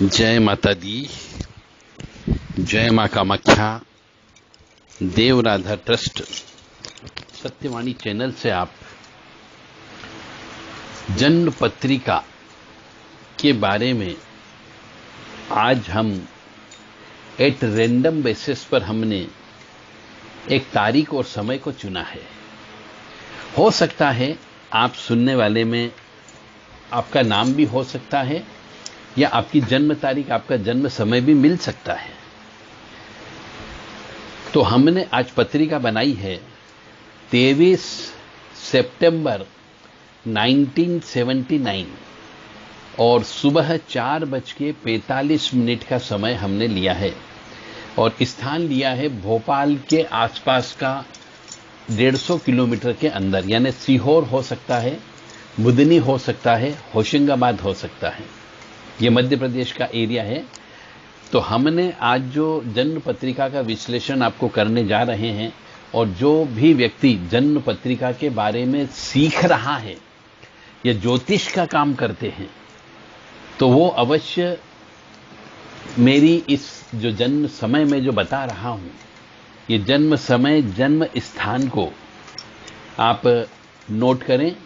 जय माता दी, जय माँ कामाख्या। देव राधा ट्रस्ट सत्यवाणी चैनल से आप जन्म पत्रिका के बारे में आज हम एट रैंडम बेसिस पर हमने एक तारीख और समय को चुना है। हो सकता है आप सुनने वाले में आपका नाम भी हो सकता है या आपकी जन्म तारीख, आपका जन्म समय भी मिल सकता है। तो हमने आज पत्रिका बनाई है 23 सितंबर 1979 और सुबह 4:45 का समय हमने लिया है और स्थान लिया है भोपाल के आसपास का 150 किलोमीटर के अंदर, यानी सीहोर हो सकता है, बुदनी हो सकता है, होशंगाबाद हो सकता है। ये मध्य प्रदेश का एरिया है। तो हमने आज जो जन्म पत्रिका का विश्लेषण आपको करने जा रहे हैं और जो भी व्यक्ति जन्म पत्रिका के बारे में सीख रहा है या ज्योतिष का काम करते हैं तो वो अवश्य मेरी इस जो जन्म समय में जो बता रहा हूं, ये जन्म समय जन्म स्थान को आप नोट करें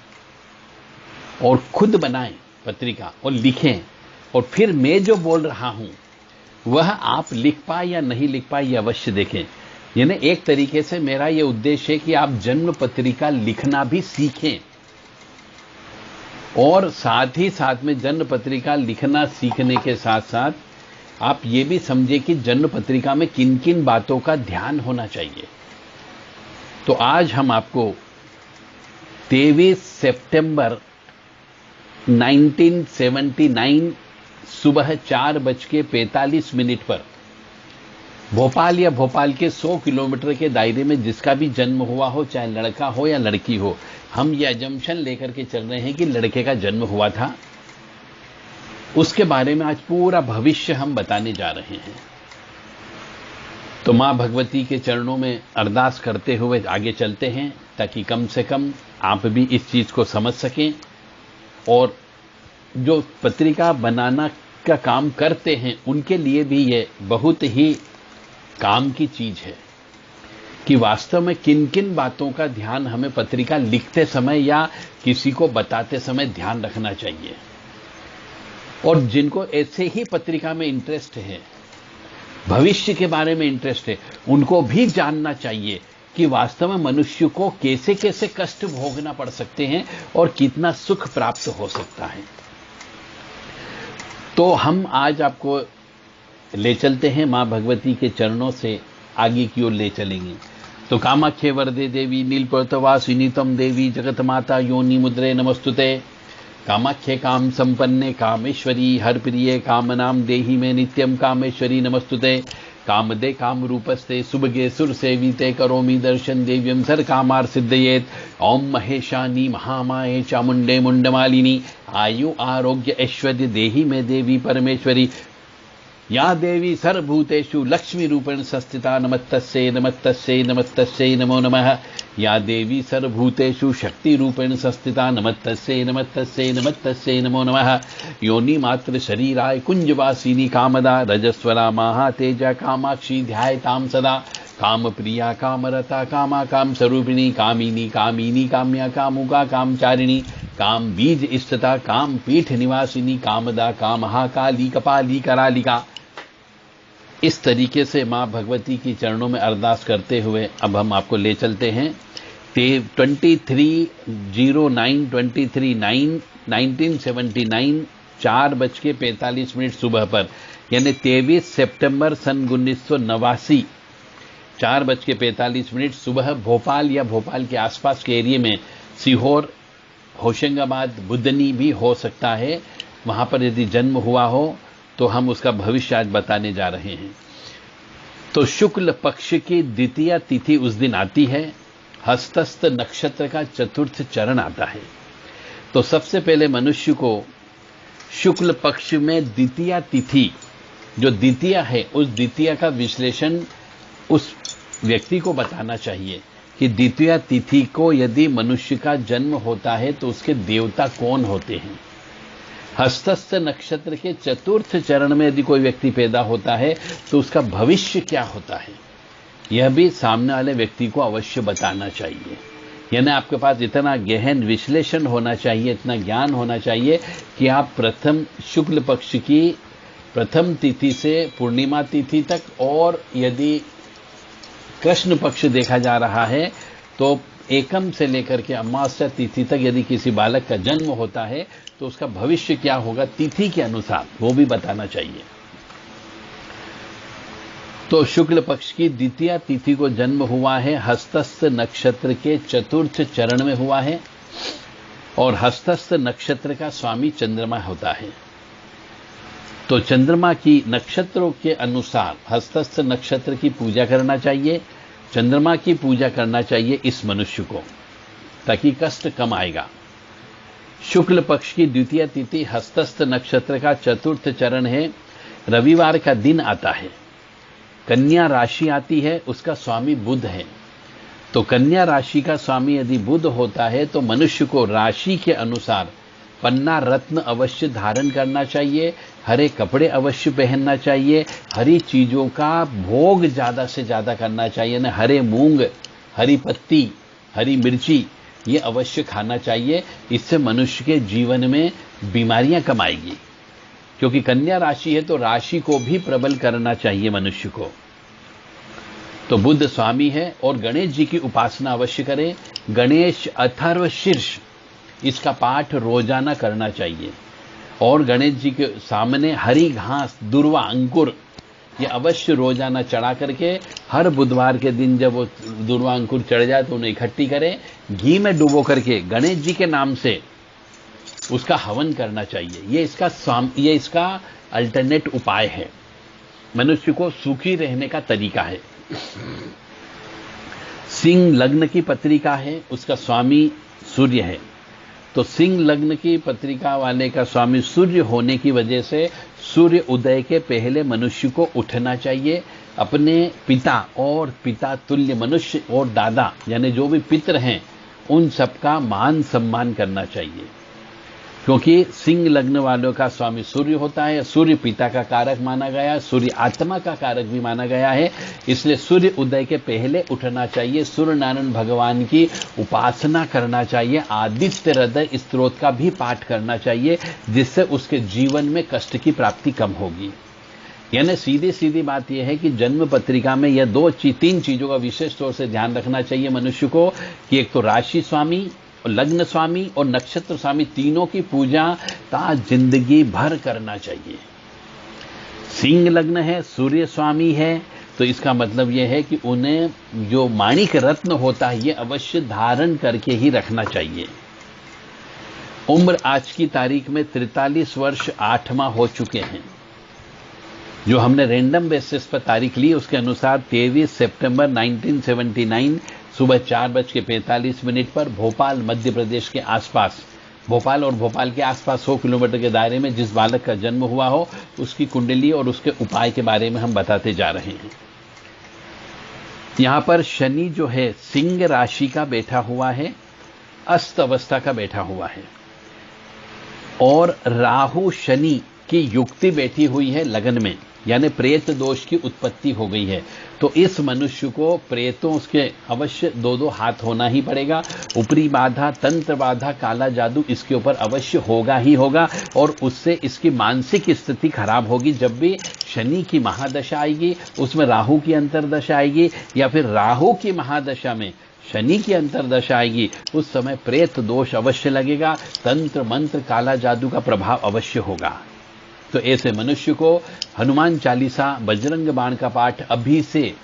और खुद बनाएं पत्रिका और लिखें, और फिर मैं जो बोल रहा हूं वह आप लिख पाए या नहीं लिख पाए ये अवश्य देखें। यानी एक तरीके से मेरा यह उद्देश्य है कि आप जन्म पत्रिका लिखना भी सीखें और साथ ही साथ में जन्म पत्रिका लिखना सीखने के साथ साथ आप ये भी समझे कि जन्म पत्रिका में किन किन बातों का ध्यान होना चाहिए। तो आज हम आपको 23 सितंबर 1979 सुबह 4:45 पर भोपाल या भोपाल के 100 किलोमीटर के दायरे में जिसका भी जन्म हुआ हो, चाहे लड़का हो या लड़की हो, हम ये अजम्पशन लेकर के चल रहे हैं कि लड़के का जन्म हुआ था, उसके बारे में आज पूरा भविष्य हम बताने जा रहे हैं। तो मां भगवती के चरणों में अरदास करते हुए आगे चलते हैं ताकि कम से कम आप भी इस चीज को समझ सकें और जो पत्रिका बनाना का काम करते हैं उनके लिए भी ये बहुत ही काम की चीज है कि वास्तव में किन किन बातों का ध्यान हमें पत्रिका लिखते समय या किसी को बताते समय ध्यान रखना चाहिए। और जिनको ऐसे ही पत्रिका में इंटरेस्ट है, भविष्य के बारे में इंटरेस्ट है, उनको भी जानना चाहिए कि वास्तव में मनुष्य को कैसे कैसे कष्ट भोगना पड़ सकते हैं और कितना सुख प्राप्त हो सकता है। तो हम आज आपको ले चलते हैं मां भगवती के चरणों से आगे की ओर ले चलेंगे। तो कामाख्ये वरदे देवी नीलपर्वतवासिनी तम देवी जगत माता योनि मुद्रे नमस्तुते। कामाख्ये काम संपन्ने कामेश्वरी हर प्रिये कामनाम देहि में नित्यम कामेश्वरी नमस्तुते। कामदे काम रूपस्ते सुभगे सुर सेविते करोमि दर्शन देव्यम सर कामार सिद्धयेत। ओम महेशानी महामाये चामुंडे मुंडमालिनी आयु आरोग्य ऐश्वर्य देहि में देवी परमेश्वरी। या देवी सर्वभूतेषु लक्ष्मी रूपेण संस्थिता नमस्तस्यै नमस्तस्यै नमस्तस्यै नमो नमः। या देवी सर्वभूतेषु शक्ति रूपेण संस्थिता नमस्तस्यै नमस्तस्यै नमस्तस्यै नमो नमः। योनि मात्र शरीराय कुंजवासिनी कामदा रजस्वरा महातेजा कामाक्षी ध्यायताम सदा। काम प्रिया कामरता कामा काम स्वरूपिणी कामिनी कामिनी काम्या कामुका कामचारिणी काम बीज स्थिता काम पीठ निवासिनी कामदा कामहा काली कपाली करालिका। इस तरीके से मां भगवती की चरणों में अरदास करते हुए अब हम आपको ले चलते हैं 1979 4:45 सुबह पर, यानी 23 सितंबर सन 1989 4:45 सुबह भोपाल या भोपाल के आसपास के एरिया में सीहोर, होशंगाबाद, बुदनी भी हो सकता है, वहां पर यदि जन्म हुआ हो तो हम उसका भविष्य आज बताने जा रहे हैं। तो शुक्ल पक्ष की द्वितीय तिथि उस दिन आती है, हस्तस्थ नक्षत्र का चतुर्थ चरण आता है। तो सबसे पहले मनुष्य को शुक्ल पक्ष में द्वितीय तिथि, जो द्वितीय है, उस द्वितीय का विश्लेषण उस व्यक्ति को बताना चाहिए कि द्वितीय तिथि को यदि मनुष्य का जन्म होता है तो उसके देवता कौन होते हैं। हस्तस्थ नक्षत्र के चतुर्थ चरण में यदि कोई व्यक्ति पैदा होता है तो उसका भविष्य क्या होता है, यह भी सामने वाले व्यक्ति को अवश्य बताना चाहिए। यानी आपके पास इतना गहन विश्लेषण होना चाहिए, इतना ज्ञान होना चाहिए कि आप प्रथम शुक्ल पक्ष की प्रथम तिथि से पूर्णिमा तिथि तक, और यदि कृष्ण पक्ष देखा जा रहा है तो एकम से लेकर के अमावस्या तिथि तक यदि किसी बालक का जन्म होता है तो उसका भविष्य क्या होगा तिथि के अनुसार, वो भी बताना चाहिए। तो शुक्ल पक्ष की द्वितीय तिथि को जन्म हुआ है, हस्तस्थ नक्षत्र के चतुर्थ चरण में हुआ है, और हस्तस्थ नक्षत्र का स्वामी चंद्रमा होता है। तो चंद्रमा की नक्षत्रों के अनुसार हस्तस्थ नक्षत्र की पूजा करना चाहिए, चंद्रमा की पूजा करना चाहिए इस मनुष्य को, ताकि कष्ट कम आएगा। शुक्ल पक्ष की द्वितीय तिथि हस्तस्थ नक्षत्र का चतुर्थ चरण है, रविवार का दिन आता है, कन्या राशि आती है, उसका स्वामी बुध है। तो कन्या राशि का स्वामी यदि बुध होता है तो मनुष्य को राशि के अनुसार पन्ना रत्न अवश्य धारण करना चाहिए, हरे कपड़े अवश्य पहनना चाहिए, हरी चीजों का भोग ज्यादा से ज्यादा करना चाहिए, न हरे मूंग, हरी पत्ती, हरी मिर्ची, ये अवश्य खाना चाहिए। इससे मनुष्य के जीवन में बीमारियां कम आएगी, क्योंकि कन्या राशि है तो राशि को भी प्रबल करना चाहिए मनुष्य को। तो बुध स्वामी है, और गणेश जी की उपासना अवश्य करें। गणेश अथर्व शीर्ष इसका पाठ रोजाना करना चाहिए, और गणेश जी के सामने हरी घास, दुर्वा, अंकुर ये अवश्य रोजाना चढ़ा करके हर बुधवार के दिन जब वो दुर्वा अंकुर चढ़ जाए तो उन्हें इकट्ठी करें, घी में डुबो करके गणेश जी के नाम से उसका हवन करना चाहिए। ये इसका अल्टरनेट उपाय है, मनुष्य को सुखी रहने का तरीका है। सिंह लग्न की पत्रिका है, उसका स्वामी सूर्य है। तो सिंह लग्न की पत्रिका वाले का स्वामी सूर्य होने की वजह से सूर्य उदय के पहले मनुष्य को उठना चाहिए, अपने पिता और पिता तुल्य मनुष्य और दादा यानी जो भी पितर हैं उन सबका मान सम्मान करना चाहिए, क्योंकि सिंह लग्न वालों का स्वामी सूर्य होता है। सूर्य पिता का कारक माना गया है, सूर्य आत्मा का कारक भी माना गया है, इसलिए सूर्य उदय के पहले उठना चाहिए, सूर्य नारायण भगवान की उपासना करना चाहिए, आदित्य हृदय स्तोत्र का भी पाठ करना चाहिए, जिससे उसके जीवन में कष्ट की प्राप्ति कम होगी। यानी सीधी सीधी बात यह है कि जन्म पत्रिका में यह तीन चीजों का विशेष तौर से ध्यान रखना चाहिए मनुष्य को, कि एक तो राशि स्वामी, लग्न स्वामी और नक्षत्र स्वामी तीनों की पूजा जिंदगी भर करना चाहिए। सिंह लग्न है, सूर्य स्वामी है, तो इसका मतलब यह है कि उन्हें जो माणिक रत्न होता है ये अवश्य धारण करके ही रखना चाहिए। उम्र आज की तारीख में 43 वर्ष 8 माह हो चुके हैं। जो हमने रैंडम बेसिस पर तारीख ली उसके अनुसार 23 सितंबर 1979 सुबह 4:45 पर भोपाल मध्य प्रदेश के आसपास, भोपाल और भोपाल के आसपास 100 किलोमीटर के दायरे में जिस बालक का जन्म हुआ हो उसकी कुंडली और उसके उपाय के बारे में हम बताते जा रहे हैं। यहां पर शनि जो है सिंह राशि का बैठा हुआ है, अस्त अवस्था का बैठा हुआ है, और राहु शनि की युक्ति बैठी हुई है लगन में, यानी प्रेत दोष की उत्पत्ति हो गई है। तो इस मनुष्य को प्रेतों के अवश्य 2-2 हाथ होना ही पड़ेगा। ऊपरी बाधा, तंत्र बाधा, काला जादू इसके ऊपर अवश्य होगा ही होगा, और उससे इसकी मानसिक स्थिति खराब होगी। जब भी शनि की महादशा आएगी उसमें राहु की अंतर्दशा आएगी, या फिर राहु की महादशा में शनि की अंतर्दशा आएगी, उस समय प्रेत दोष अवश्य लगेगा, तंत्र मंत्र काला जादू का प्रभाव अवश्य होगा। तो ऐसे मनुष्य को हनुमान चालीसा, बजरंग बाण का पाठ अभी से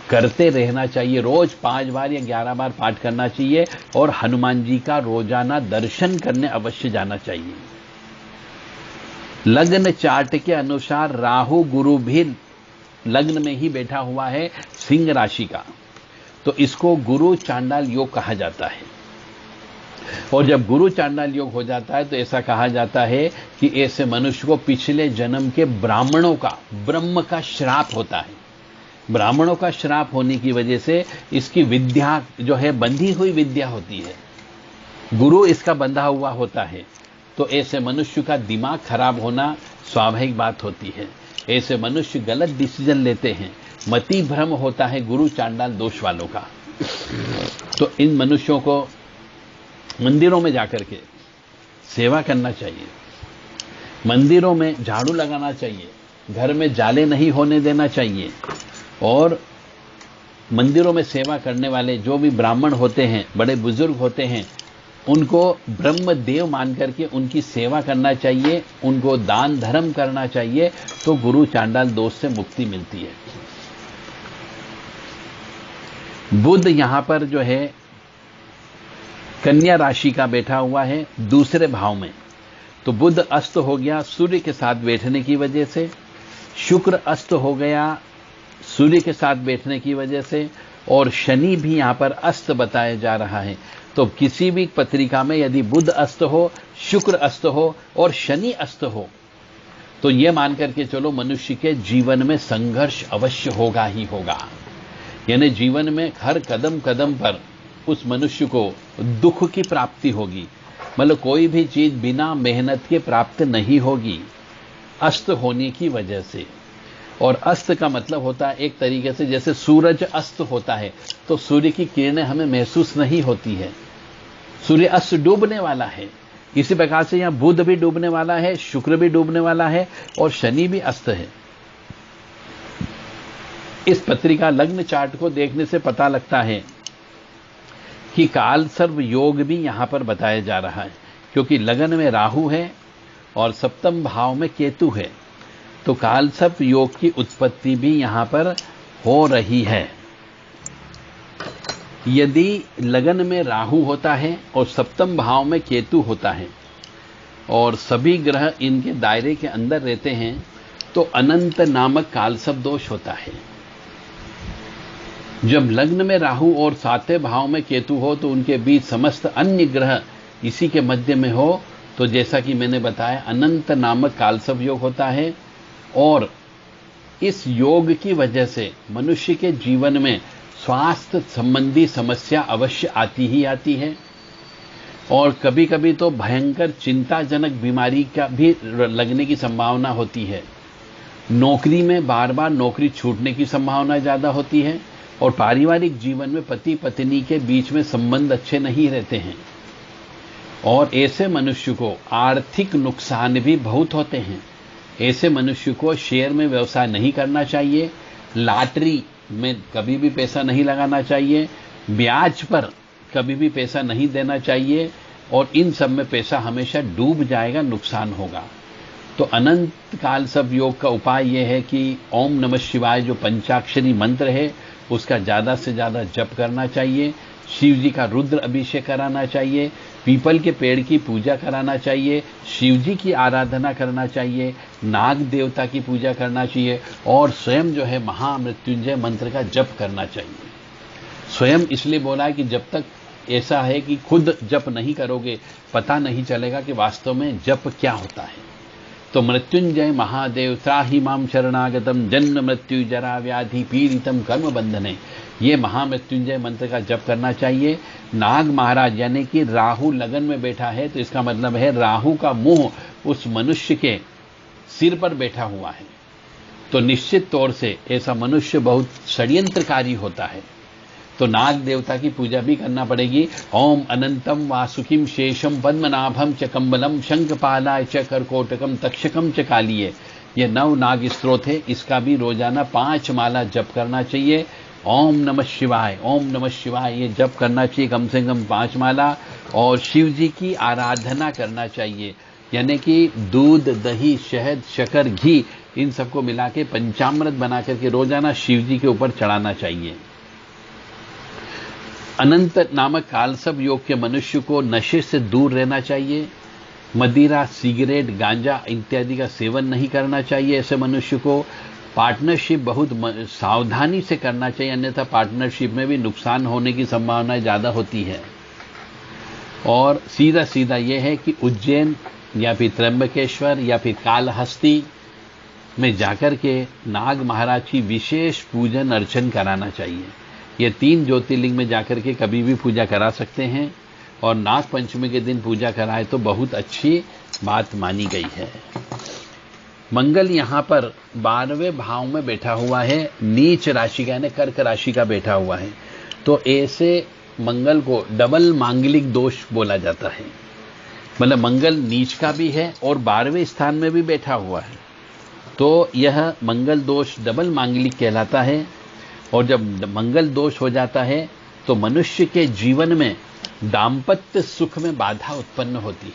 करते रहना चाहिए। रोज 5 बार या 11 बार पाठ करना चाहिए, और हनुमान जी का रोजाना दर्शन करने अवश्य जाना चाहिए। लग्न चार्ट के अनुसार राहु गुरु भी लग्न में ही बैठा हुआ है सिंह राशि का, तो इसको गुरु चांडाल योग कहा जाता है। और जब गुरु चांडाल योग हो जाता है तो ऐसा कहा जाता है कि ऐसे मनुष्य को पिछले जन्म के ब्राह्मणों का, ब्रह्म का श्राप होता है। ब्राह्मणों का श्राप होने की वजह से इसकी विद्या जो है बंधी हुई विद्या होती है, गुरु इसका बंधा हुआ होता है, तो ऐसे मनुष्य का दिमाग खराब होना स्वाभाविक बात होती है। ऐसे मनुष्य गलत डिसीजन लेते हैं, मति भ्रम होता है गुरु चांडाल दोष वालों का। तो इन मनुष्यों को मंदिरों में जाकर के सेवा करना चाहिए, मंदिरों में झाड़ू लगाना चाहिए, घर में जाले नहीं होने देना चाहिए, और मंदिरों में सेवा करने वाले जो भी ब्राह्मण होते हैं, बड़े बुजुर्ग होते हैं, उनको ब्रह्म देव मान करके उनकी सेवा करना चाहिए, उनको दान धर्म करना चाहिए, तो गुरु चांडाल दोष से मुक्ति मिलती है। बुध यहां पर जो है कन्या राशि का बैठा हुआ है दूसरे भाव में, तो बुध अस्त हो गया सूर्य के साथ बैठने की वजह से, शुक्र अस्त हो गया सूर्य के साथ बैठने की वजह से, और शनि भी यहां पर अस्त बताया जा रहा है। तो किसी भी पत्रिका में यदि बुध अस्त हो, शुक्र अस्त हो और शनि अस्त हो, तो यह मान करके चलो मनुष्य के जीवन में संघर्ष अवश्य होगा ही होगा। यानी जीवन में हर कदम कदम पर उस मनुष्य को दुख की प्राप्ति होगी। मतलब कोई भी चीज बिना मेहनत के प्राप्त नहीं होगी अस्त होने की वजह से। और अस्त का मतलब होता है एक तरीके से जैसे सूरज अस्त होता है तो सूर्य की किरणें हमें महसूस नहीं होती है, सूर्य अस्त डूबने वाला है। इसी प्रकार से यहां बुध भी डूबने वाला है, शुक्र भी डूबने वाला है और शनि भी अस्त है। इस पत्रिका लग्न चार्ट को देखने से पता लगता है कि काल सर्व योग भी यहां पर बताया जा रहा है, क्योंकि लगन में राहु है और सप्तम भाव में केतु है, तो काल सर्प योग की उत्पत्ति भी यहां पर हो रही है। यदि लगन में राहु होता है और सप्तम भाव में केतु होता है और सभी ग्रह इनके दायरे के अंदर रहते हैं, तो अनंत नामक कालसर्प दोष होता है। जब लग्न में राहु और सातवें भाव में केतु हो तो उनके बीच समस्त अन्य ग्रह इसी के मध्य में हो, तो जैसा कि मैंने बताया अनंत नामक कालसर्प योग होता है। और इस योग की वजह से मनुष्य के जीवन में स्वास्थ्य संबंधी समस्या अवश्य आती ही आती है, और कभी कभी तो भयंकर चिंताजनक बीमारी का भी लगने की संभावना होती है। नौकरी में बार बार नौकरी छूटने की संभावना ज्यादा होती है, और पारिवारिक जीवन में पति पत्नी के बीच में संबंध अच्छे नहीं रहते हैं, और ऐसे मनुष्य को आर्थिक नुकसान भी बहुत होते हैं। ऐसे मनुष्य को शेयर में व्यवसाय नहीं करना चाहिए, लॉटरी में कभी भी पैसा नहीं लगाना चाहिए, ब्याज पर कभी भी पैसा नहीं देना चाहिए, और इन सब में पैसा हमेशा डूब जाएगा, नुकसान होगा। तो अनंत काल सब योग का उपाय यह है कि ओम नमः शिवाय जो पंचाक्षरी मंत्र है उसका ज्यादा से ज्यादा जप करना चाहिए, शिव जी का रुद्र अभिषेक कराना चाहिए, पीपल के पेड़ की पूजा कराना चाहिए, शिव जी की आराधना करना चाहिए, नाग देवता की पूजा करना चाहिए, और स्वयं जो है महामृत्युंजय मंत्र का जप करना चाहिए। स्वयं इसलिए बोला है कि जब तक ऐसा है कि खुद जप नहीं करोगे पता नहीं चलेगा कि वास्तव में जप क्या होता है। तो मृत्युंजय महादेव त्राहि माम शरणागतम जन्म मृत्यु जरा व्याधि पीड़ितम कर्म बंधने, ये महामृत्युंजय मंत्र का जप करना चाहिए। नाग महाराज यानी कि राहु लगन में बैठा है, तो इसका मतलब है राहु का मुंह उस मनुष्य के सिर पर बैठा हुआ है, तो निश्चित तौर से ऐसा मनुष्य बहुत षड्यंत्रकारी होता है। तो नाग देवता की पूजा भी करना पड़ेगी। ओम अनंतम वासुकिम शेषम पद्मनाभम च कंबलम शंखपालाय च करकोटकम तक्षकम च कालिये, यह 9 नाग स्तोत्र है, इसका भी रोजाना 5 माला जप करना चाहिए। ओम नमः शिवाय, ओम नमः शिवाय, ये जप करना चाहिए कम से कम 5 माला, और शिव जी की आराधना करना चाहिए, यानी कि दूध दही शहद शक्कर घी इन सबको मिला के पंचामृत बना करके रोजाना शिव जी के ऊपर चढ़ाना चाहिए। अनंत नामक कालसर्प योग के मनुष्य को नशे से दूर रहना चाहिए, मदिरा सिगरेट गांजा इत्यादि का सेवन नहीं करना चाहिए। ऐसे मनुष्य को पार्टनरशिप बहुत सावधानी से करना चाहिए, अन्यथा पार्टनरशिप में भी नुकसान होने की संभावना ज्यादा होती है। और सीधा सीधा यह है कि उज्जैन या फिर त्र्यंबकेश्वर या फिर कालहस्ती में जाकर के नाग महाराज की विशेष पूजन अर्चन कराना चाहिए। ये 3 ज्योतिर्लिंग में जाकर के कभी भी पूजा करा सकते हैं, और नाग पंचमी के दिन पूजा कराए तो बहुत अच्छी बात मानी गई है। मंगल यहां पर 12वें भाव में बैठा हुआ है, नीच राशि का यानी कर्क राशि का बैठा हुआ है। तो ऐसे मंगल को डबल मांगलिक दोष बोला जाता है। मतलब मंगल नीच का भी है और 12वें स्थान में भी बैठा हुआ है, तो यह मंगल दोष डबल मांगलिक कहलाता है। और जब मंगल दोष हो जाता है तो मनुष्य के जीवन में दाम्पत्य सुख में बाधा उत्पन्न होती है।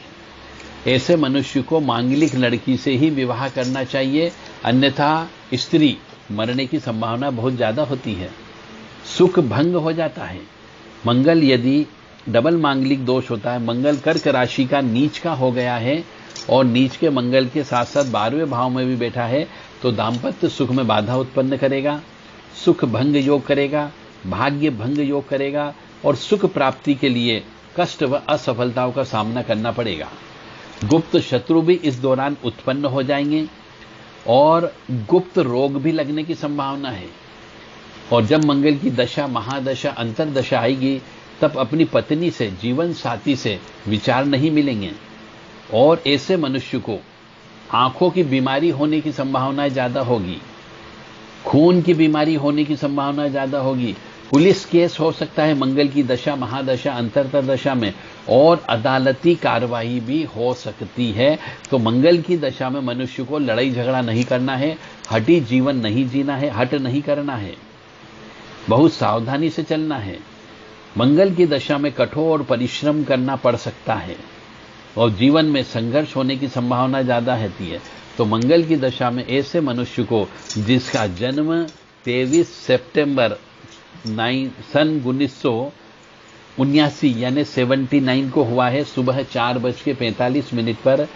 ऐसे मनुष्य को मांगलिक लड़की से ही विवाह करना चाहिए, अन्यथा स्त्री मरने की संभावना बहुत ज्यादा होती है, सुख भंग हो जाता है। मंगल यदि डबल मांगलिक दोष होता है, मंगल कर्क राशि का नीच का हो गया है और नीच के मंगल के साथ साथ 12वें भाव में भी बैठा है, तो दाम्पत्य सुख में बाधा उत्पन्न करेगा, सुख भंग योग करेगा, भाग्य भंग योग करेगा और सुख प्राप्ति के लिए कष्ट व असफलताओं का सामना करना पड़ेगा। गुप्त शत्रु भी इस दौरान उत्पन्न हो जाएंगे और गुप्त रोग भी लगने की संभावना है। और जब मंगल की दशा, महादशा, अंतरदशा आएगी, तब अपनी पत्नी से, जीवन साथी से विचार नहीं मिलेंगे और ऐसे मनुष्य को आंखों की बीमारी होने की संभावना ज्यादा होगी, खून की बीमारी होने की संभावना ज्यादा होगी, पुलिस केस हो सकता है मंगल की दशा, महादशा, अंतरदशा में, और अदालती कार्रवाई भी हो सकती है। तो मंगल की दशा में मनुष्य को लड़ाई झगड़ा नहीं करना है, हठी जीवन नहीं जीना है, हट नहीं करना है, बहुत सावधानी से चलना है। मंगल की दशा में कठोर परिश्रम करना पड़ सकता है और जीवन में संघर्ष होने की संभावना ज्यादा रहती है। तो मंगल की दशा में ऐसे मनुष्य को जिसका जन्म 23 सितंबर सन 1979 यानी 79 को हुआ है, सुबह 4:45 पर,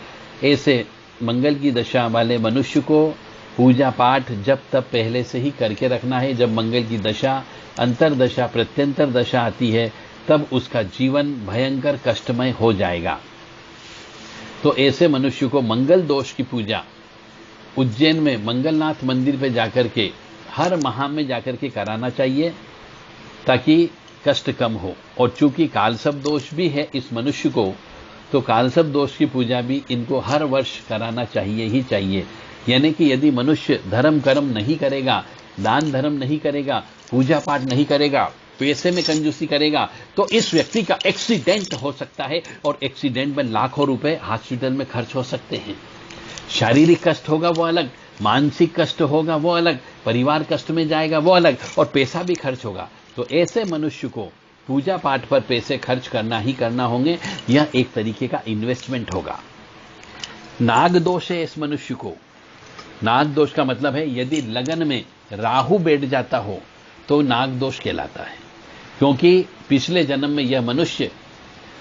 ऐसे मंगल की दशा वाले मनुष्य को पूजा पाठ जब तब पहले से ही करके रखना है। जब मंगल की दशा, अंतरदशा, प्रत्यंतर दशा आती है, तब उसका जीवन भयंकर कष्टमय हो जाएगा। तो ऐसे मनुष्य को मंगल दोष की पूजा उज्जैन में मंगलनाथ मंदिर पे जाकर के हर माह में जाकर के कराना चाहिए, ताकि कष्ट कम हो। और चूंकि कालसर्प दोष भी है इस मनुष्य को, तो कालसर्प दोष की पूजा भी इनको हर वर्ष कराना चाहिए ही चाहिए। यानी कि यदि मनुष्य धर्म कर्म नहीं करेगा, दान धर्म नहीं करेगा, पूजा पाठ नहीं करेगा, पैसे में कंजूसी करेगा, तो इस व्यक्ति का एक्सीडेंट हो सकता है और एक्सीडेंट में लाखों रुपए हॉस्पिटल में खर्च हो सकते हैं। शारीरिक कष्ट होगा वो अलग, मानसिक कष्ट होगा वो अलग, परिवार कष्ट में जाएगा वो अलग, और पैसा भी खर्च होगा। तो ऐसे मनुष्य को पूजा पाठ पर पैसे खर्च करना ही करना होंगे, यह एक तरीके का इन्वेस्टमेंट होगा। नाग दोष है इस मनुष्य को। नाग दोष का मतलब है यदि लगन में राहु बैठ जाता हो तो नाग दोष कहलाता है, क्योंकि पिछले जन्म में यह मनुष्य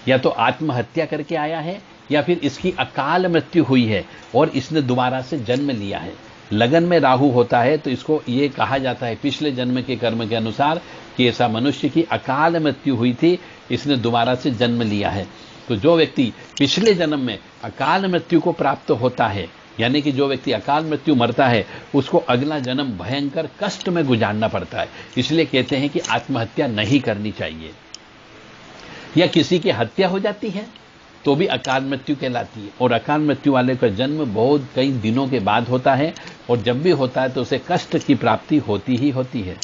या तो आत्महत्या करके आया है या फिर इसकी अकाल मृत्यु हुई है और इसने दोबारा से जन्म लिया है। लगन में राहु होता है तो इसको ये कहा जाता है पिछले जन्म के कर्म के अनुसार कि ऐसा मनुष्य की अकाल मृत्यु हुई थी, इसने दोबारा से जन्म लिया है। तो जो व्यक्ति पिछले जन्म में अकाल मृत्यु को प्राप्त होता है, यानी कि जो व्यक्ति अकाल मृत्यु मरता है, उसको अगला जन्म भयंकर कष्ट में गुजारना पड़ता है। इसलिए कहते हैं कि आत्महत्या नहीं करनी चाहिए। या किसी की हत्या हो जाती है तो भी अकाल मृत्यु कहलाती है, और अकाल मृत्यु वाले का जन्म बहुत कई दिनों के बाद होता है, और जब भी होता है तो उसे कष्ट की प्राप्ति होती ही होती है।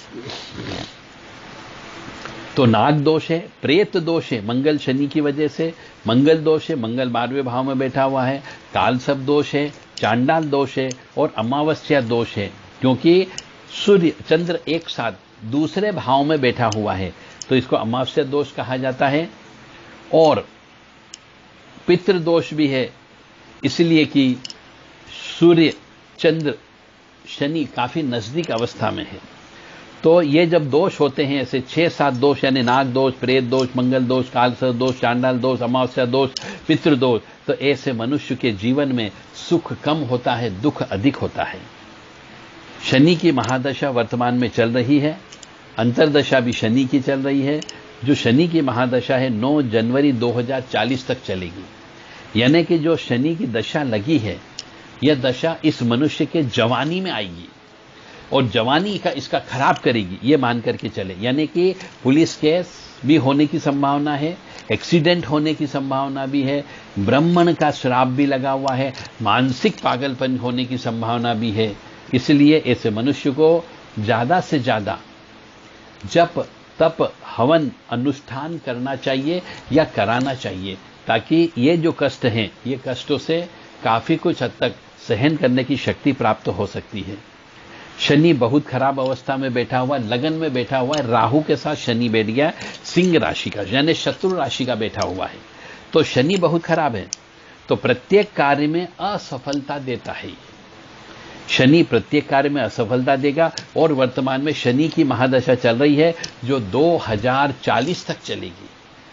तो नाग दोष है, प्रेत दोष है मंगल शनि की वजह से, मंगल दोष है, मंगल 12वें भाव में बैठा हुआ है, कालसर्प दोष है, चांडाल दोष है और अमावस्या दोष है, क्योंकि सूर्य चंद्र एक साथ दूसरे भाव में बैठा हुआ है, तो इसको अमावस्या दोष कहा जाता है। और पितृ दोष भी है, इसलिए कि सूर्य, चंद्र, शनि काफी नजदीक अवस्था में है। तो ये जब दोष होते हैं ऐसे 6-7 दोष, यानी नाग दोष, प्रेत दोष, मंगल दोष, कालसर्प दोष, चांडाल दोष, अमावस्या दोष, पितृ दोष, तो ऐसे मनुष्य के जीवन में सुख कम होता है, दुख अधिक होता है। शनि की महादशा वर्तमान में चल रही है, अंतरदशा भी शनि की चल रही है। जो शनि की महादशा है 9 जनवरी 2040 तक चलेगी, यानी कि जो शनि की दशा लगी है, यह दशा इस मनुष्य के जवानी में आएगी और जवानी का इसका खराब करेगी, ये मान करके चले। यानी कि पुलिस केस भी होने की संभावना है, एक्सीडेंट होने की संभावना भी है, ब्राह्मण का श्राप भी लगा हुआ है, मानसिक पागलपन होने की संभावना भी है। इसलिए ऐसे मनुष्य को ज्यादा से ज्यादा जप तप हवन अनुष्ठान करना चाहिए या कराना चाहिए, ताकि ये जो कष्ट हैं, ये कष्टों से काफी कुछ हद तक सहन करने की शक्ति प्राप्त हो सकती है। शनि बहुत खराब अवस्था में बैठा हुआ, लगन में बैठा हुआ है, राहु के साथ शनि बैठ गया, सिंह राशि का यानी शत्रु राशि का बैठा हुआ है, तो शनि बहुत खराब है, तो प्रत्येक कार्य में असफलता देता है। शनि प्रत्येक कार्य में असफलता देगा और वर्तमान में शनि की महादशा चल रही है जो 2040 तक चलेगी।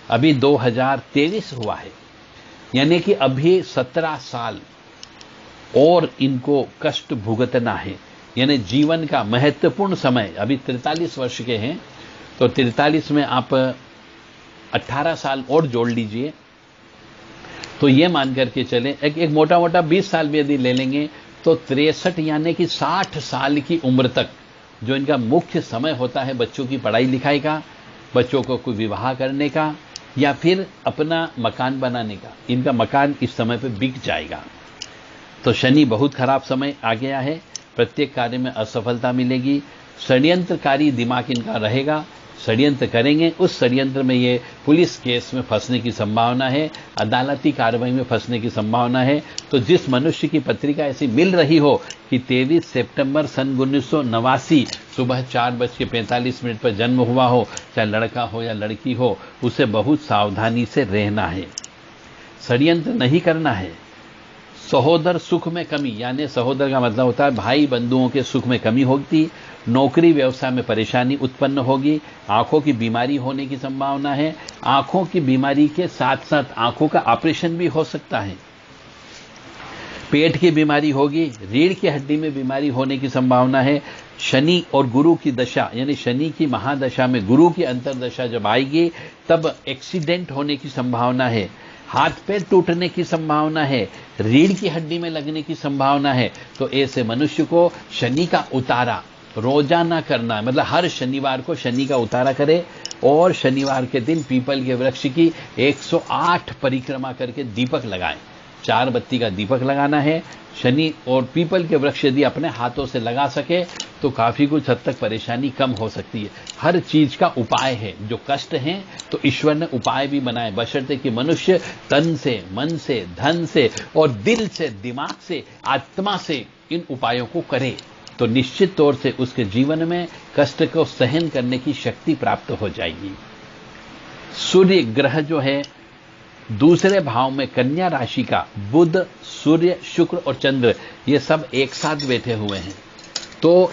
अभी 2023 हुआ है, यानी कि अभी 17 साल और इनको कष्ट भुगतना है। यानी जीवन का महत्वपूर्ण समय, अभी 43 वर्ष के हैं, तो 43 में आप 18 साल और जोड़ लीजिए, तो ये मान करके चले एक मोटा मोटा 20 साल भी यदि ले लेंगे तो 63 यानी कि 60 साल की उम्र तक जो इनका मुख्य समय होता है बच्चों की पढ़ाई लिखाई का, बच्चों को कोई विवाह करने का या फिर अपना मकान बनाने का, इनका मकान इस समय पे बिक जाएगा। तो शनि बहुत खराब समय आ गया है, प्रत्येक कार्य में असफलता मिलेगी, षड्यंत्रकारी दिमाग इनका रहेगा, षड्यंत्र करेंगे, उस षड्यंत्र में ये पुलिस केस में फंसने की संभावना है, अदालती कार्रवाई में फंसने की संभावना है। तो जिस मनुष्य की पत्रिका ऐसी मिल रही हो कि 23 सितंबर सन 1989 सुबह 4:45 पर जन्म हुआ हो, चाहे लड़का हो या लड़की हो, उसे बहुत सावधानी से रहना है, षड्यंत्र नहीं करना है। सहोदर सुख में कमी, यानी सहोदर का मतलब होता है भाई बंधुओं के सुख में कमी होती, नौकरी व्यवसाय में परेशानी उत्पन्न होगी, आंखों की बीमारी होने की संभावना है, आंखों की बीमारी के साथ साथ आंखों का ऑपरेशन भी हो सकता है, पेट की बीमारी होगी, रीढ़ की हड्डी में बीमारी होने की संभावना है। शनि और गुरु की दशा यानी शनि की महादशा में गुरु की अंतरदशा जब आएगी तब एक्सीडेंट होने की संभावना है, हाथ पैर टूटने की संभावना है, रीढ़ की हड्डी में लगने की संभावना है। तो ऐसे मनुष्य को शनि का उतारा रोजाना करना है, मतलब हर शनिवार को शनि का उतारा करे और शनिवार के दिन पीपल के वृक्ष की 108 परिक्रमा करके दीपक लगाएं, 4 बत्ती का दीपक लगाना है। शनि और पीपल के वृक्ष यदि अपने हाथों से लगा सके तो काफी कुछ हद तक परेशानी कम हो सकती है। हर चीज का उपाय है, जो कष्ट हैं तो ईश्वर ने उपाय भी बनाए, बशर्ते कि मनुष्य तन से, मन से, धन से और दिल से, दिमाग से, आत्मा से इन उपायों को करे तो निश्चित तौर से उसके जीवन में कष्ट को सहन करने की शक्ति प्राप्त हो जाएगी। सूर्य ग्रह जो है दूसरे भाव में कन्या राशि का बुध, सूर्य, शुक्र और चंद्र, ये सब एक साथ बैठे हुए हैं, तो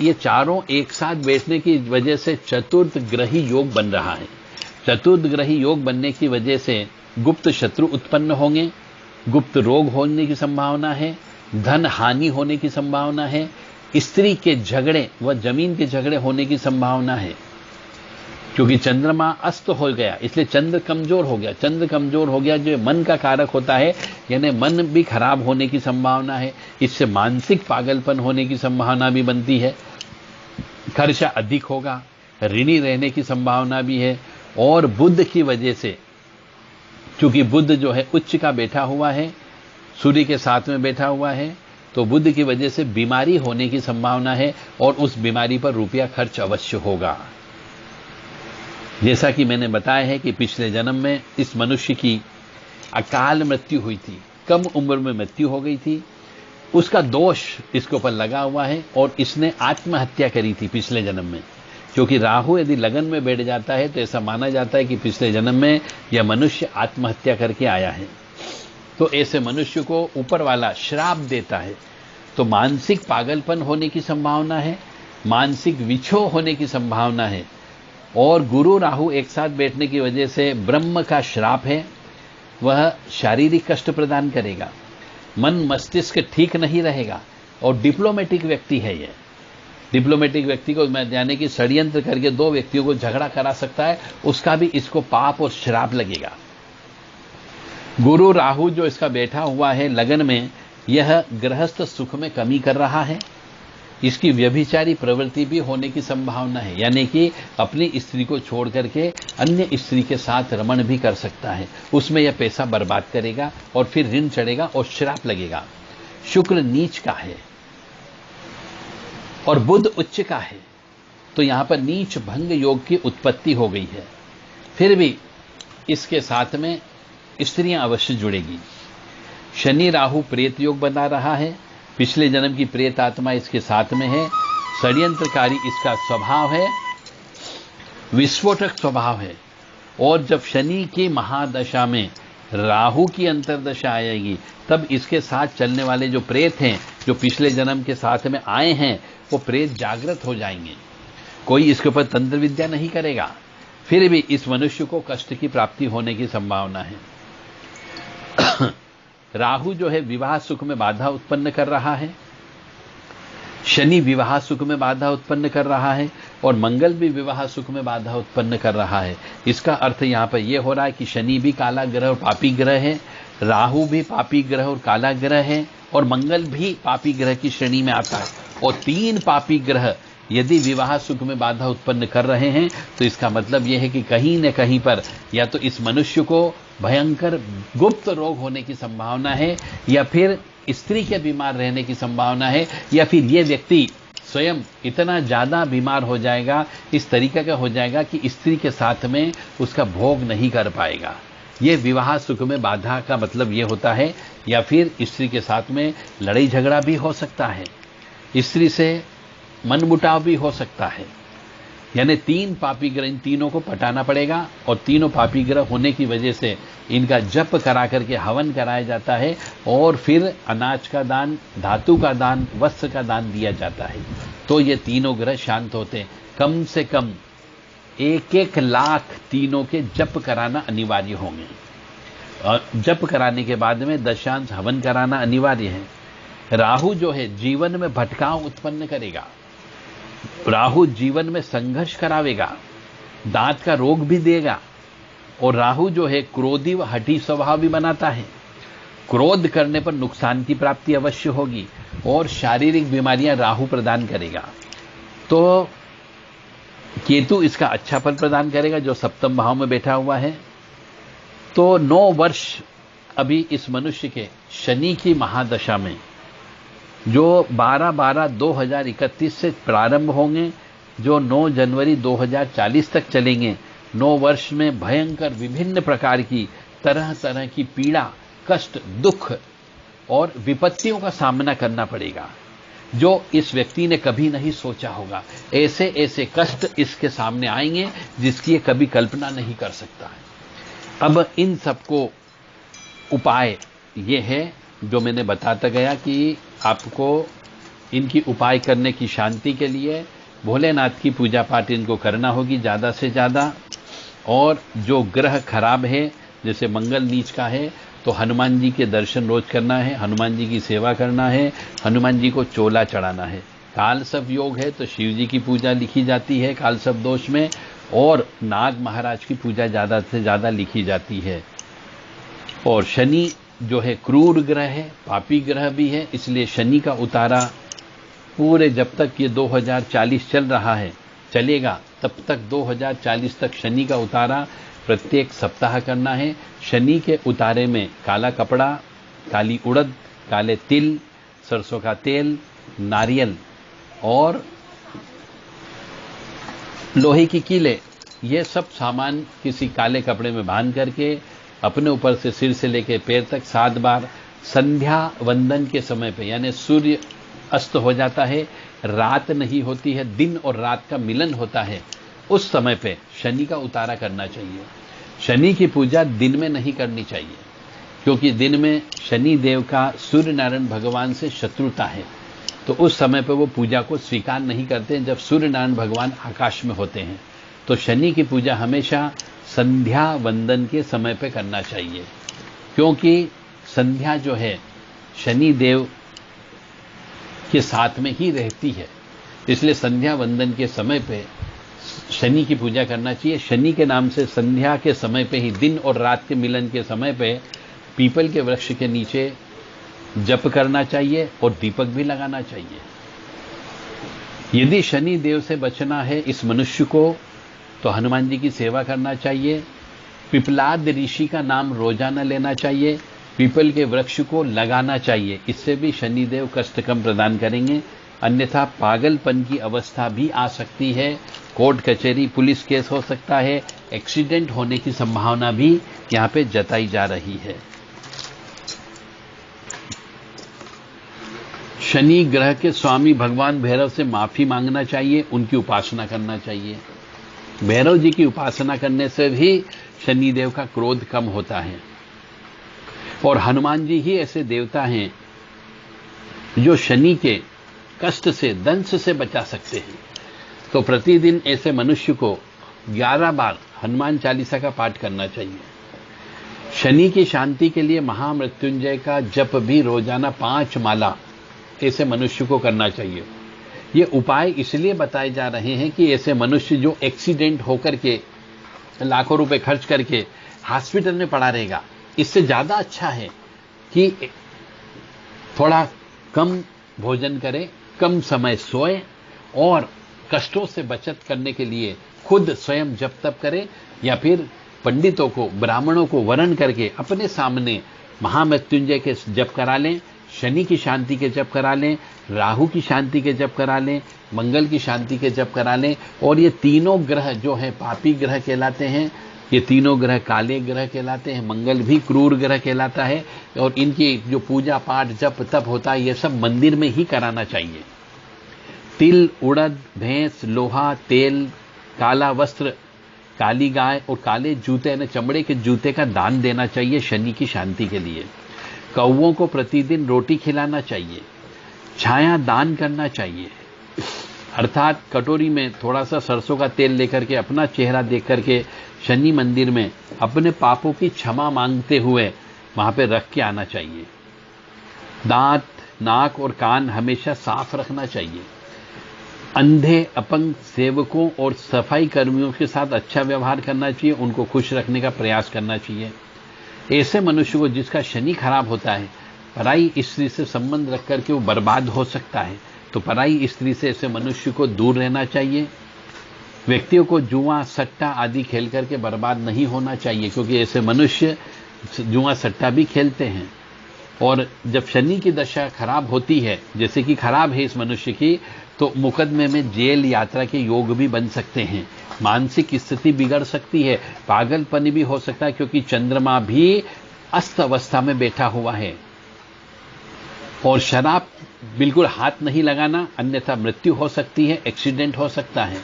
ये चारों एक साथ बैठने की वजह से चतुर्थ ग्रही योग बन रहा है। चतुर्थ ग्रही योग बनने की वजह से गुप्त शत्रु उत्पन्न होंगे, गुप्त रोग होने की संभावना है, धन हानि होने की संभावना है, स्त्री के झगड़े व जमीन के झगड़े होने की संभावना है, क्योंकि चंद्रमा अस्त हो गया इसलिए चंद्र कमजोर हो गया। चंद्र कमजोर हो गया जो मन का कारक होता है, यानी मन भी खराब होने की संभावना है, इससे मानसिक पागलपन होने की संभावना भी बनती है, खर्चा अधिक होगा, ऋणी रहने की संभावना भी है। और बुध की वजह से, क्योंकि बुध जो है उच्च का बैठा हुआ है, सूर्य के साथ में बैठा हुआ है, तो बुध की वजह से बीमारी होने की संभावना है और उस बीमारी पर रुपया खर्च अवश्य होगा। जैसा कि मैंने बताया है कि पिछले जन्म में इस मनुष्य की अकाल मृत्यु हुई थी, कम उम्र में मृत्यु हो गई थी, उसका दोष इसके ऊपर लगा हुआ है और इसने आत्महत्या करी थी पिछले जन्म में। क्योंकि राहु यदि लगन में बैठ जाता है तो ऐसा माना जाता है कि पिछले जन्म में यह मनुष्य आत्महत्या करके आया है, तो ऐसे मनुष्य को ऊपर वाला श्राप देता है। तो मानसिक पागलपन होने की संभावना है, मानसिक विक्षोभ होने की संभावना है, और गुरु राहु एक साथ बैठने की वजह से ब्रह्म का श्राप है, वह शारीरिक कष्ट प्रदान करेगा, मन मस्तिष्क ठीक नहीं रहेगा। और डिप्लोमेटिक व्यक्ति है यह, डिप्लोमेटिक व्यक्ति को यानी कि षड्यंत्र करके 2 व्यक्तियों को झगड़ा करा सकता है, उसका भी इसको पाप और श्राप लगेगा। गुरु राहु जो इसका बैठा हुआ है लगन में, यह गृहस्थ सुख में कमी कर रहा है, इसकी व्यभिचारी प्रवृत्ति भी होने की संभावना है, यानी कि अपनी स्त्री को छोड़ करके अन्य स्त्री के साथ रमण भी कर सकता है। उसमें यह पैसा बर्बाद करेगा और फिर ऋण चढ़ेगा और श्राप लगेगा। शुक्र नीच का है और बुध उच्च का है, तो यहां पर नीच भंग योग की उत्पत्ति हो गई है। फिर भी इसके साथ में स्त्रियां अवश्य जुड़ेगी। शनि राहु प्रेत योग बना रहा है, पिछले जन्म की प्रेत आत्मा इसके साथ में है। षड्यंत्रकारी इसका स्वभाव है, विस्फोटक स्वभाव है। और जब शनि की महादशा में राहु की अंतर्दशा आएगी, तब इसके साथ चलने वाले जो प्रेत हैं, जो पिछले जन्म के साथ में आए हैं, वो प्रेत जागृत हो जाएंगे। कोई इसके ऊपर तंत्र विद्या नहीं करेगा, फिर भी इस मनुष्य को कष्ट की प्राप्ति होने की संभावना है। राहु जो है विवाह सुख में बाधा उत्पन्न कर रहा है, शनि विवाह सुख में बाधा उत्पन्न कर रहा है, और मंगल भी विवाह सुख में बाधा उत्पन्न कर रहा है। इसका अर्थ यहां पर यह हो रहा है कि शनि भी काला ग्रह और पापी ग्रह है, राहु भी पापी ग्रह और काला ग्रह है, और मंगल भी पापी ग्रह की श्रेणी में आता है। और तीन पापी ग्रह यदि विवाह सुख में बाधा उत्पन्न कर रहे हैं, तो इसका मतलब यह है कि कहीं न कहीं पर या तो इस मनुष्य को भयंकर गुप्त रोग होने की संभावना है, या फिर स्त्री के बीमार रहने की संभावना है, या फिर यह व्यक्ति स्वयं इतना ज्यादा बीमार हो जाएगा, इस तरीके का हो जाएगा कि स्त्री के साथ में उसका भोग नहीं कर पाएगा। यह विवाह सुख में बाधा का मतलब यह होता है। या फिर स्त्री के साथ में लड़ाई झगड़ा भी हो सकता है, स्त्री से मनमुटाव भी हो सकता है। यानी तीन पापी ग्रह, इन तीनों को पटाना पड़ेगा, और तीनों पापी ग्रह होने की वजह से इनका जप करा करके हवन कराया जाता है, और फिर अनाज का दान, धातु का दान, वस्त्र का दान दिया जाता है। तो ये तीनों ग्रह शांत होते हैं। कम से कम 1-1 लाख तीनों के जप कराना अनिवार्य होंगे, और जप कराने के बाद में दशांश हवन कराना अनिवार्य है। राहु जो है जीवन में भटकाव उत्पन्न करेगा, राहु जीवन में संघर्ष करावेगा, दांत का रोग भी देगा, और राहु जो है क्रोधी व हठी स्वभाव भी बनाता है। क्रोध करने पर नुकसान की प्राप्ति अवश्य होगी, और शारीरिक बीमारियां राहु प्रदान करेगा। तो केतु इसका अच्छा फल प्रदान करेगा, जो सप्तम भाव में बैठा हुआ है। तो 9 वर्ष अभी इस मनुष्य के शनि की महादशा में, जो 12/12/2031 से प्रारंभ होंगे, जो 9 जनवरी 2040 तक चलेंगे। 9 वर्ष में भयंकर विभिन्न प्रकार की तरह तरह की पीड़ा, कष्ट, दुख और विपत्तियों का सामना करना पड़ेगा, जो इस व्यक्ति ने कभी नहीं सोचा होगा। ऐसे ऐसे कष्ट इसके सामने आएंगे जिसकी ये कभी कल्पना नहीं कर सकता है। अब इन सबको उपाय ये है जो मैंने बताता गया कि आपको इनकी उपाय करने की शांति के लिए भोलेनाथ की पूजा पाठ इनको करना होगी ज़्यादा से ज़्यादा। और जो ग्रह खराब है, जैसे मंगल नीच का है, तो हनुमान जी के दर्शन रोज करना है, हनुमान जी की सेवा करना है, हनुमान जी को चोला चढ़ाना है। कालसर्प योग है तो शिव जी की पूजा लिखी जाती है कालसर्प दोष में, और नाग महाराज की पूजा ज़्यादा से ज़्यादा लिखी जाती है। और शनि जो है क्रूर ग्रह है, पापी ग्रह भी है, इसलिए शनि का उतारा पूरे जब तक ये 2040 चल रहा है, चलेगा, तब तक 2040 तक शनि का उतारा प्रत्येक सप्ताह करना है। शनि के उतारे में काला कपड़ा, काली उड़द, काले तिल, सरसों का तेल, नारियल और लोहे की कीले, ये सब सामान किसी काले कपड़े में बांध करके अपने ऊपर से सिर से लेकर पैर तक 7 बार संध्या वंदन के समय पे, यानी सूर्य अस्त हो जाता है, रात नहीं होती है, दिन और रात का मिलन होता है, उस समय पे शनि का उतारा करना चाहिए। शनि की पूजा दिन में नहीं करनी चाहिए, क्योंकि दिन में शनि देव का सूर्य नारायण भगवान से शत्रुता है, तो उस समय पे वो पूजा को स्वीकार नहीं करते जब सूर्य नारायण भगवान आकाश में होते हैं। तो शनि की पूजा हमेशा संध्या वंदन के समय पे करना चाहिए, क्योंकि संध्या जो है शनि देव के साथ में ही रहती है, इसलिए संध्या वंदन के समय पे शनि की पूजा करना चाहिए। शनि के नाम से संध्या के समय पे ही, दिन और रात के मिलन के समय पे पीपल के वृक्ष के नीचे जप करना चाहिए और दीपक भी लगाना चाहिए। यदि शनि देव से बचना है इस मनुष्य को तो हनुमान जी की सेवा करना चाहिए। पिपलाद ऋषि का नाम रोजाना लेना चाहिए। पीपल के वृक्ष को लगाना चाहिए। इससे भी शनिदेव कष्ट कम प्रदान करेंगे। अन्यथा पागलपन की अवस्था भी आ सकती है। कोर्ट कचहरी पुलिस केस हो सकता है। एक्सीडेंट होने की संभावना भी यहां पे जताई जा रही है। शनि ग्रह के स्वामी भगवान भैरव से माफी मांगना चाहिए, उनकी उपासना करना चाहिए। भैरव जी की उपासना करने से भी शनिदेव का क्रोध कम होता है। और हनुमान जी ही ऐसे देवता हैं जो शनि के कष्ट से, दंश से बचा सकते हैं। तो प्रतिदिन ऐसे मनुष्य को 11 बार हनुमान चालीसा का पाठ करना चाहिए। शनि की शांति के लिए महामृत्युंजय का जप भी रोजाना 5 माला ऐसे मनुष्य को करना चाहिए। ये उपाय इसलिए बताए जा रहे हैं कि ऐसे मनुष्य जो एक्सीडेंट होकर के लाखों रुपए खर्च करके हॉस्पिटल में पड़ा रहेगा, इससे ज्यादा अच्छा है कि थोड़ा कम भोजन करे, कम समय सोए और कष्टों से बचत करने के लिए खुद स्वयं जप तप करे या फिर पंडितों को, ब्राह्मणों को वरण करके अपने सामने महामृत्युंजय के जप करा लें, शनि की शांति के जप करा लें, राहु की शांति के जप करा लें, मंगल की शांति के जप करा लें। और ये तीनों ग्रह जो है पापी ग्रह कहलाते हैं, ये तीनों ग्रह काले ग्रह कहलाते हैं। मंगल भी क्रूर ग्रह कहलाता है। और इनकी जो पूजा पाठ जप तप होता है, ये सब मंदिर में ही कराना चाहिए। तिल, उड़द, भैंस, लोहा, तेल, काला वस्त्र, काली गाय और काले जूते यानी चमड़े के जूते का दान देना चाहिए शनि की शांति के लिए। कौवों को प्रतिदिन रोटी खिलाना चाहिए। छाया दान करना चाहिए, अर्थात कटोरी में थोड़ा सा सरसों का तेल लेकर के अपना चेहरा देख करके शनि मंदिर में अपने पापों की क्षमा मांगते हुए वहां पे रख के आना चाहिए। दांत, नाक और कान हमेशा साफ रखना चाहिए। अंधे, अपंग सेवकों और सफाई कर्मियों के साथ अच्छा व्यवहार करना चाहिए, उनको खुश रखने का प्रयास करना चाहिए। ऐसे मनुष्य को जिसका शनि खराब होता है, पराई स्त्री से संबंध रख करके वो बर्बाद हो सकता है, तो पराई स्त्री से ऐसे मनुष्य को दूर रहना चाहिए। व्यक्तियों को जुआ सट्टा आदि खेल करके बर्बाद नहीं होना चाहिए, क्योंकि ऐसे मनुष्य जुआ सट्टा भी खेलते हैं। और जब शनि की दशा खराब होती है, जैसे कि खराब है इस मनुष्य की, तो मुकदमे में जेल यात्रा के योग भी बन सकते हैं। मानसिक स्थिति बिगड़ सकती है, पागलपन भी हो सकता है, क्योंकि चंद्रमा भी अस्त अवस्था में बैठा हुआ है। और शराब बिल्कुल हाथ नहीं लगाना, अन्यथा मृत्यु हो सकती है, एक्सीडेंट हो सकता है।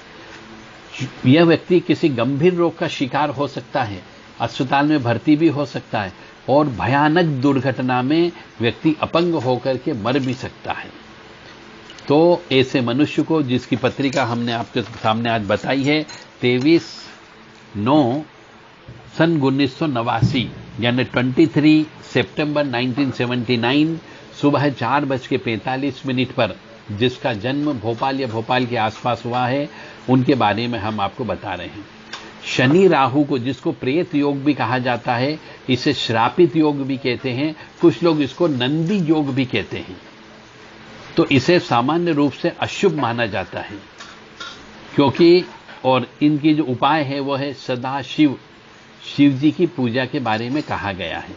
यह व्यक्ति किसी गंभीर रोग का शिकार हो सकता है, अस्पताल में भर्ती भी हो सकता है और भयानक दुर्घटना में व्यक्ति अपंग होकर के मर भी सकता है। तो ऐसे मनुष्य को, जिसकी पत्रिका हमने आपके सामने आज बताई है, 23/9 सन 1989 यानी 23 सितंबर 1979 सुबह 4:45 पर जिसका जन्म भोपाल या भोपाल के आसपास हुआ है, उनके बारे में हम आपको बता रहे हैं। शनि राहु को, जिसको प्रेत योग भी कहा जाता है, इसे श्रापित योग भी कहते हैं, कुछ लोग इसको नंदी योग भी कहते हैं। तो इसे सामान्य रूप से अशुभ माना जाता है, क्योंकि और इनकी जो उपाय है वो है सदा शिव जी की पूजा के बारे में कहा गया है।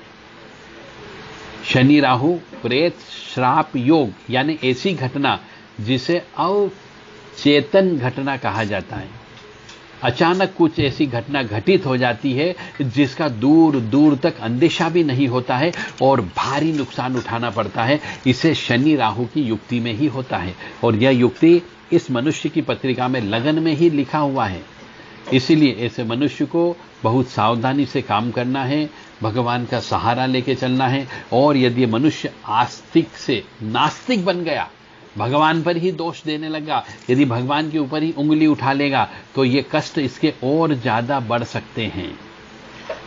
शनि राहु प्रेत श्राप योग यानी ऐसी घटना जिसे अवचेतन घटना कहा जाता है। अचानक कुछ ऐसी घटना घटित हो जाती है जिसका दूर दूर तक अंदेशा भी नहीं होता है और भारी नुकसान उठाना पड़ता है। इसे शनि राहु की युक्ति में ही होता है और यह युक्ति इस मनुष्य की पत्रिका में लगन में ही लिखा हुआ है। इसीलिए ऐसे मनुष्य को बहुत सावधानी से काम करना है, भगवान का सहारा लेके चलना है। और यदि मनुष्य आस्तिक से नास्तिक बन गया, भगवान पर ही दोष देने लगा, यदि भगवान के ऊपर ही उंगली उठा लेगा, तो ये कष्ट इसके और ज्यादा बढ़ सकते हैं।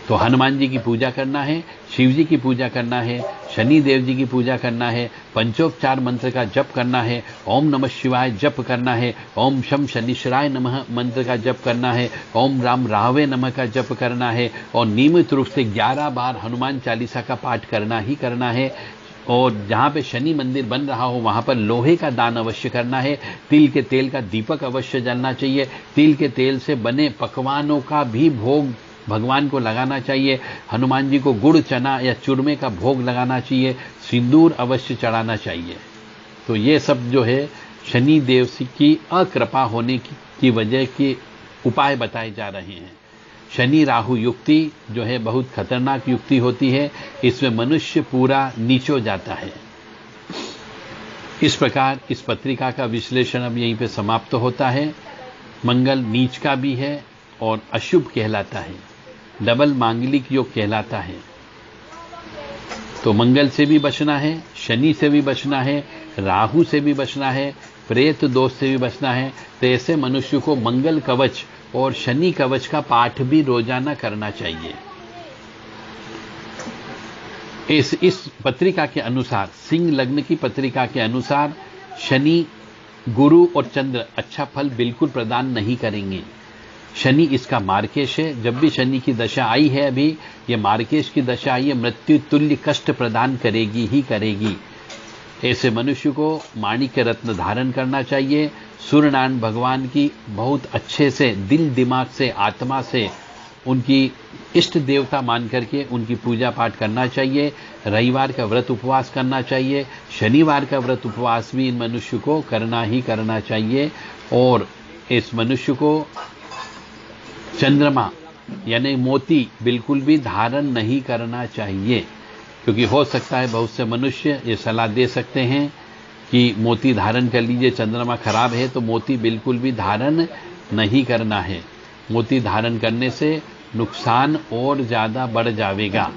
तो हनुमान जी की पूजा करना है, शिव जी की पूजा करना है, शनि देव जी की पूजा करना है, पंचोपचार मंत्र का जप करना है, ओम नमः शिवाय जप करना है, ओम शम शनिश्चराय नमः मंत्र का जप करना है, ओम राम राहवे नमः का जप करना है और नियमित रूप से 11 बार हनुमान चालीसा का पाठ करना ही करना है। और जहां पे शनि मंदिर बन रहा हो वहां पर लोहे का दान अवश्य करना है। तिल के तेल का दीपक अवश्य जलना चाहिए। तिल के तेल से बने पकवानों का भी भोग भगवान को लगाना चाहिए। हनुमान जी को गुड़ चना या चूरमे का भोग लगाना चाहिए। सिंदूर अवश्य चढ़ाना चाहिए। तो ये सब जो है शनि देव की अकृपा होने की वजह के उपाय बताए जा रहे हैं। शनि राहु युक्ति जो है बहुत खतरनाक युक्ति होती है। इसमें मनुष्य पूरा नीचो जाता है। इस प्रकार इस पत्रिका का विश्लेषण अब यहीं पे समाप्त होता है। मंगल नीच का भी है और अशुभ कहलाता है, डबल मांगलिक योग कहलाता है। तो मंगल से भी बचना है, शनि से भी बचना है, राहु से भी बचना है, प्रेत दोष से भी बचना है। तो ऐसे मनुष्य को मंगल कवच और शनि कवच का पाठ भी रोजाना करना चाहिए। इस पत्रिका के अनुसार, सिंह लग्न की पत्रिका के अनुसार, शनि, गुरु और चंद्र अच्छा फल बिल्कुल प्रदान नहीं करेंगे। शनि इसका मार्केश है। जब भी शनि की दशा आई है, अभी ये मार्केश की दशा आई है, मृत्यु तुल्य कष्ट प्रदान करेगी ही करेगी। ऐसे मनुष्य को माणिक्य रत्न धारण करना चाहिए। सूर्यनारायण भगवान की बहुत अच्छे से दिल दिमाग से आत्मा से उनकी इष्ट देवता मान करके उनकी पूजा पाठ करना चाहिए। रविवार का व्रत उपवास करना चाहिए। शनिवार का व्रत उपवास भी इन मनुष्य को करना ही करना चाहिए। और इस मनुष्य को चंद्रमा यानी मोती बिल्कुल भी धारण नहीं करना चाहिए, क्योंकि हो सकता है बहुत से मनुष्य ये सलाह दे सकते हैं कि मोती धारण कर लीजिए, चंद्रमा खराब है, तो मोती बिल्कुल भी धारण नहीं करना है। मोती धारण करने से नुकसान और ज्यादा बढ़ जाएगा।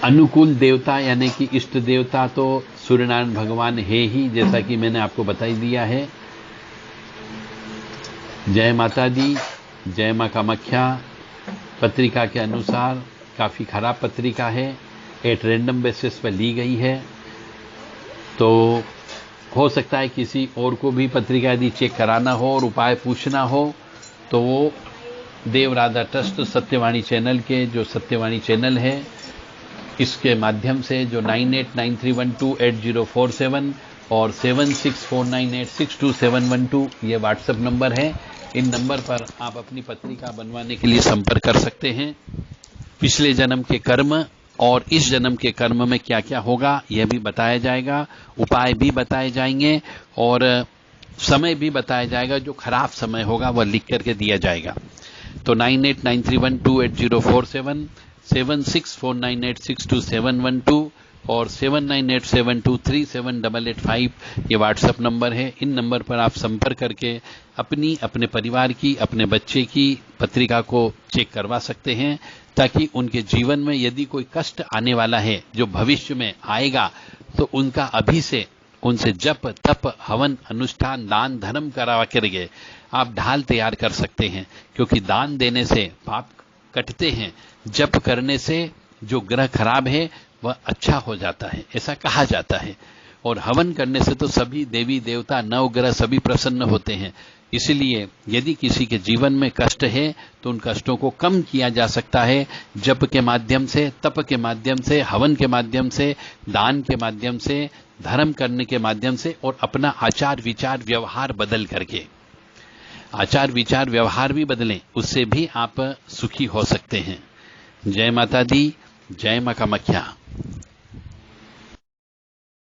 अनुकूल देवता यानी कि इष्ट देवता तो सूर्यनारायण भगवान है ही, जैसा कि मैंने आपको बता दिया है। जय माता दी, जय मां कामाख्या। पत्रिका के अनुसार काफी खराब पत्रिका है, एट रैंडम बेसिस पर ली गई है। तो हो सकता है किसी और को भी पत्रिका यदि चेक कराना हो और उपाय पूछना हो तो वो देव राधा ट्रस्ट सत्यवाणी चैनल के जो सत्यवाणी चैनल है इसके माध्यम से जो 9893128047 और 7649862712 ये व्हाट्सएप नंबर है। इन नंबर पर आप अपनी पत्रिका बनवाने के लिए संपर्क कर सकते हैं। पिछले जन्म के कर्म और इस जन्म के कर्म में क्या क्या होगा यह भी बताया जाएगा, उपाय भी बताए जाएंगे और समय भी बताया जाएगा। जो खराब समय होगा वह लिख करके दिया जाएगा। तो 9893128047, 7649862712 और 7987237885 ये व्हाट्सएप नंबर है। इन नंबर पर आप संपर्क करके अपने परिवार की, अपने बच्चे की पत्रिका को चेक करवा सकते हैं, ताकि उनके जीवन में यदि कोई कष्ट आने वाला है जो भविष्य में आएगा तो उनका अभी से उनसे जप तप हवन अनुष्ठान दान धर्म करवा करके आप ढाल तैयार कर सकते हैं। क्योंकि दान देने से पाप कटते हैं, जप करने से जो ग्रह खराब है वह अच्छा हो जाता है, ऐसा कहा जाता है। और हवन करने से तो सभी देवी देवता नवग्रह सभी प्रसन्न होते हैं। इसलिए यदि किसी के जीवन में कष्ट है तो उन कष्टों को कम किया जा सकता है जप के माध्यम से, तप के माध्यम से, हवन के माध्यम से, दान के माध्यम से, धर्म करने के माध्यम से और अपना आचार विचार व्यवहार बदल करके। आचार विचार व्यवहार भी बदलें, उससे भी आप सुखी हो सकते हैं। जय माता दी, जय मां कामाख्या।